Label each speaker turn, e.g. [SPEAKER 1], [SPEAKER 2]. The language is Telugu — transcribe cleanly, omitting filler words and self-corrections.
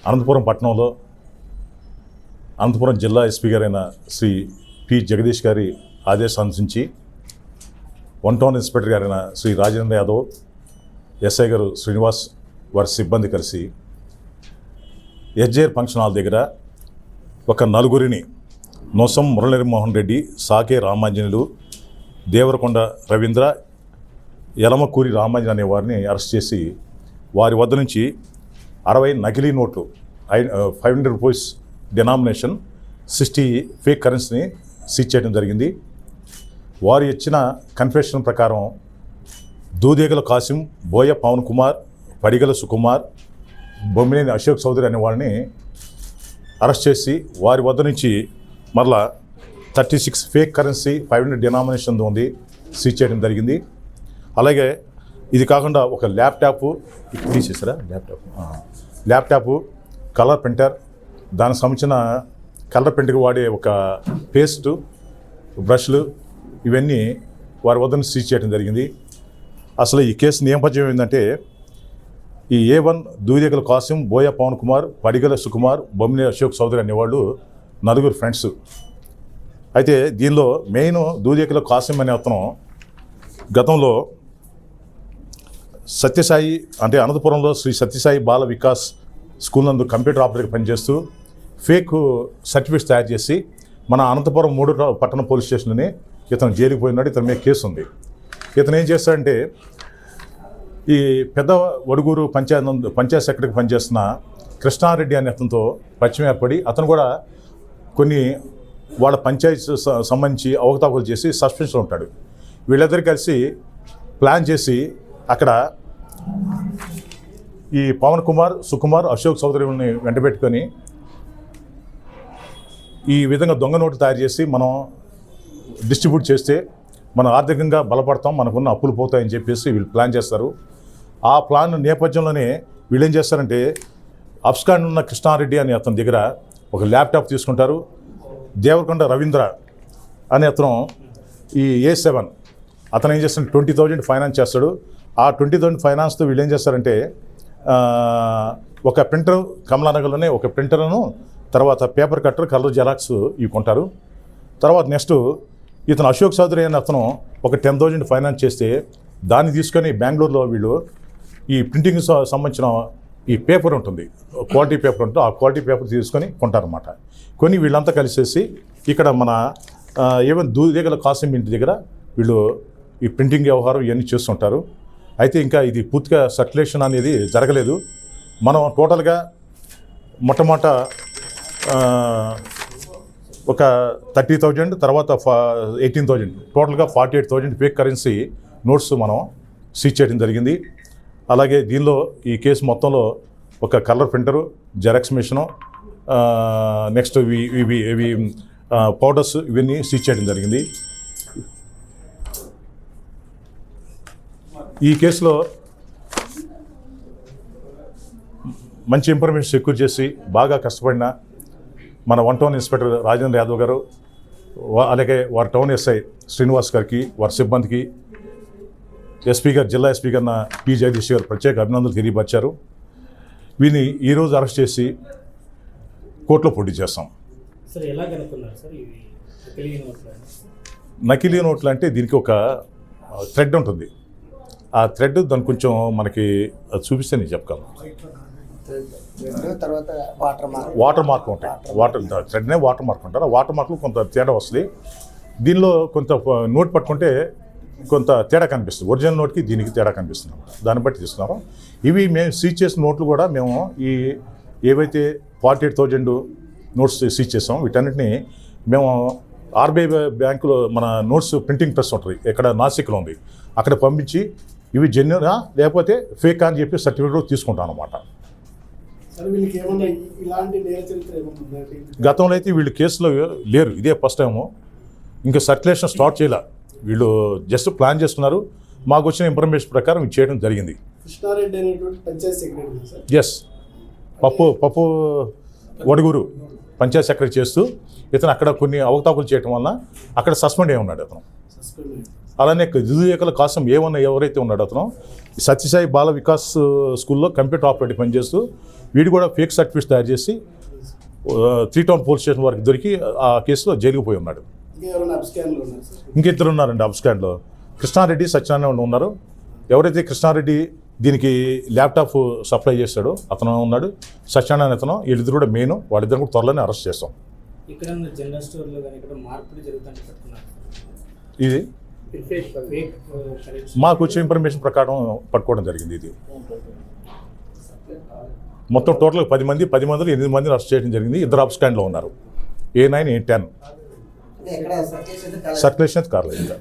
[SPEAKER 1] అనంతపురం పట్టణంలో అనంతపురం జిల్లా ఎస్పీ గారైన శ్రీ పి జగదీష్ గారి ఆదేశానుసరించి 1 టౌన్ ఇన్స్పెక్టర్ గారైన శ్రీ రాజేంద్ర యాదవ్, ఎస్ఐ గారు శ్రీనివాస్ వారి సిబ్బంది కలిసి ఎస్జేఆర్ ఫంక్షన్ హాల్ దగ్గర ఒక నలుగురిని నొసం మురళీమోహన్ రెడ్డి, సాకే రామాంజనులు, దేవరకొండ రవీంద్ర, యలమకూరి రామాంజన్ అనే వారిని అరెస్ట్ చేసి వారి వద్ద నుంచి 60 నకిలీ నోట్లు, 500 రూపీస్ డినామినేషన్, 60 ఫేక్ కరెన్సీని సీజ్ చేయడం జరిగింది. వారు ఇచ్చిన కన్ఫెషన్ ప్రకారం దూదేగల కాసిం, బోయ పవన్ కుమార్, పడిగల సుకుమార్, బొమ్మినేని అశోక్ చౌదరి అనే వాళ్ళని అరెస్ట్ చేసి వారి వద్ద నుంచి మరలా 36 ఫేక్ కరెన్సీ 500 డినామినేషన్ ఉంది సీజ్ చేయడం జరిగింది. అలాగే ఇది కాకుండా ఒక ల్యాప్టాప్ తీసేసారా, ల్యాప్టాప్, కలర్ ప్రింటర్, దానికి సంబంధించిన కలర్ ప్రింట్కి వాడే ఒక పేస్టు, బ్రష్లు, ఇవన్నీ వారి వద్ద నుంచి సీజ్ చేయడం జరిగింది. అసలు ఈ కేసు నేపథ్యం ఏంటంటే, ఈ A1 దూదేగల కాసిం, బోయ పవన్ కుమార్, పడిగల సుకుమార్, బొమ్మినేని అశోక్ చౌదరి అనేవాళ్ళు నలుగురు ఫ్రెండ్స్. అయితే దీనిలో మెయిన్ దూదేగల కాసిం అనే అతను గతంలో సత్యసాయి అంటే అనంతపురంలో శ్రీ సత్యసాయి బాల వికాస్ స్కూల్ నందు కంప్యూటర్ ఆపరేటర్ పనిచేస్తూ ఫేక్ సర్టిఫికేట్స్ తయారు చేసి మన అనంతపురం 3 పట్టణ పోలీస్ స్టేషన్లోనే ఇతను జైలుకి పోయినాడు. ఇతని మీద కేసు ఉంది. ఇతను ఏం చేస్తాడంటే, ఈ పెద్ద వడుగూరు పంచాయత్ సెక్రటరీకి పనిచేస్తున్న కృష్ణారెడ్డి అనే అతనితో పరిచయం ఏర్పడి అతను కూడా కొన్ని వాళ్ళ పంచాయతీ సంబంధించి అవకతవకలు చేసి సస్పెన్షన్ ఉంటాడు. వీళ్ళిద్దరు కలిసి ప్లాన్ చేసి అక్కడ ఈ పవన్ కుమార్, సుకుమార్, అశోక్ చౌదరిని వెంటబెట్టుకొని ఈ విధంగా దొంగ నోటు తయారు చేసి మనం డిస్ట్రిబ్యూట్ చేస్తే మనం ఆర్థికంగా బలపడతాం, మనకున్న అప్పులు పోతాయని చెప్పేసి వీళ్ళు ప్లాన్ చేస్తారు. ఆ ప్లాన్ నేపథ్యంలోనే వీళ్ళు ఏం చేస్తారంటే, అబ్స్కాండ్ ఉన్న కృష్ణారెడ్డి అనే అతని దగ్గర ఒక ల్యాప్టాప్ తీసుకుంటారు. దేవరకొండ రవీంద్ర అనే అతను ఈ A7 అతను ఏం చేస్తాడు, 20,000 ఫైనాన్స్ చేస్తాడు. ఆ 20,000 ఫైనాన్స్తో వీళ్ళు ఏం చేస్తారంటే, ఒక ప్రింటర్, కమలానగర్లోనే ఒక ప్రింటర్ను, తర్వాత పేపర్ కట్టర్, కలర్ జెరాక్స్ ఇవి కొంటారు. తర్వాత నెక్స్ట్ ఇతను అశోక్ చౌదరి అనే అతను ఒక 10,000 ఫైనాన్స్ చేస్తే దాన్ని తీసుకొని బెంగళూరులో వీళ్ళు ఈ ప్రింటింగ్ సంబంధించిన ఈ పేపర్ ఉంటుంది, క్వాలిటీ పేపర్ ఉంటుంది, ఆ క్వాలిటీ పేపర్ తీసుకొని కొంటారన్నమాట. కొన్ని వీళ్ళంతా కలిసేసి ఇక్కడ మన ఏమైనా దూదేగల కాసిం ఇంటి దగ్గర వీళ్ళు ఈ ప్రింటింగ్ వ్యవహారం ఇవన్నీ చేస్తుంటారు. అయితే ఇంకా ఇది పూర్తిగా సర్క్యులేషన్ అనేది జరగలేదు. మనం టోటల్గా మొట్టమొదట ఒక 30,000, తర్వాత 18,000, టోటల్గా 48,000 ఫేక్ కరెన్సీ నోట్స్ మనం సీజ్ చేయడం జరిగింది. అలాగే దీనిలో ఈ కేసు మొత్తంలో ఒక colour printer, Xerox machine, next ఇవి పౌడర్స్, ఇవన్నీ సీజ్ చేయడం జరిగింది. ఈ కేసులో మంచి ఇన్ఫర్మేషన్ సెక్యూర్ చేసి బాగా కష్టపడిన మన 1 టౌన్ ఇన్స్పెక్టర్ రాజేంద్ర యాదవ్ గారు, అలాగే వారి టౌన్ ఎస్ఐ శ్రీనివాస్ గారికి, వారి సిబ్బందికి ఎస్పీ గారు, జిల్లా ఎస్పీ గారిన పి జగదీష్ గారు ప్రత్యేక అభినందనలు తెలియపరిచారు. వీరిని ఈరోజు అరెస్ట్ చేసి కోర్టులో పోటీ చేస్తాం. నకిలీ నోట్లు అంటే దీనికి ఒక థ్రెడ్ ఉంటుంది. ఆ థ్రెడ్ దాన్ని కొంచెం మనకి చూపిస్తే నేను చెప్పగలను. వాటర్ మార్క్ ఉంటాయి. థ్రెడ్నే వాటర్ మార్క్ ఉంటారు. ఆ వాటర్ మార్క్లో కొంత తేడా వస్తుంది. దీనిలో కొంత నోట్ పట్టుకుంటే కొంత తేడా కనిపిస్తుంది. ఒరిజినల్ నోట్కి దీనికి తేడా కనిపిస్తుంది. దాన్ని బట్టి తీసుకున్నాము. ఇవి మేము సీజ్ చేసిన నోట్లు కూడా మేము ఈ ఏవైతే 48,000 నోట్స్ సీజ్ చేసాం, వీటన్నిటిని మేము RBI బ్యాంకులో మన నోట్స్ ప్రింటింగ్ ప్రెస్ ఉంటుంది, ఇక్కడ నాసిక్లో ఉంది, అక్కడ పంపించి ఇవి జెన్యునా లేకపోతే ఫేక్ అని చెప్పి సర్టిఫికేట్ తీసుకుంటాం అన్నమాట. గతంలో అయితే వీళ్ళు కేసులో లేరు, ఇదే ఫస్ట్ టైము. ఇంకా సర్క్యులేషన్ స్టార్ట్ చేయాల, వీళ్ళు జస్ట్ ప్లాన్ చేస్తున్నారు. మాకు వచ్చిన ఇన్ఫర్మేషన్ ప్రకారం ఇది చేయడం జరిగింది. ఎస్, పప్పు వడుగురు పంచాయత్ సెక్రటరీ చేస్తూ ఇతను అక్కడ కొన్ని అవకతవకలు చేయడం వల్ల అక్కడ సస్పెండ్ అయి ఉన్నాడు అతను. అలానే దిద్దుయేకల కోసం ఏమన్నా ఎవరైతే ఉన్నాడో అతను సత్యసాయి బాల వికాస్ స్కూల్లో కంప్యూటర్ ఆపరేటర్ పనిచేస్తూ వీడు కూడా ఫేక్ సర్టిఫికేట్స్ తయారు చేసి 3 టౌన్ పోలీస్ స్టేషన్ వారికి దొరికి ఆ కేసులో జైలుకు పోయి ఉన్నాడు. ఇంకిద్దరు ఉన్నారండి అబ్స్కాండ్లో. కృష్ణారెడ్డి, సత్యనారాయణ ఉన్నారు. ఎవరైతే కృష్ణారెడ్డి దీనికి ల్యాప్టాప్ సప్లై చేశాడో అతను ఉన్నాడు, సత్యనారాయణ అతను, వీళ్ళిద్దరు కూడా మెయిన్. వాళ్ళిద్దరు కూడా త్వరలోనే అరెస్ట్ చేస్తాం.
[SPEAKER 2] ఇక్కడ జనరల్ స్టోర్లో కానీ ఇక్కడ మార్పులు జరుగుతుంటే పట్టుకున్నారు.
[SPEAKER 1] ఇది మాకు వచ్చే ఇన్ఫర్మేషన్ ప్రకారం పట్టుకోవడం జరిగింది. ఇది మొత్తం టోటల్గా 10 మంది, 10 మందిలో 8 మందిని అరెస్ట్ చేయడం జరిగింది. 2 అబ్స్కాండ్లో ఉన్నారు, A9, A10. సర్క్యులేషన్ కార్లో ఇంకా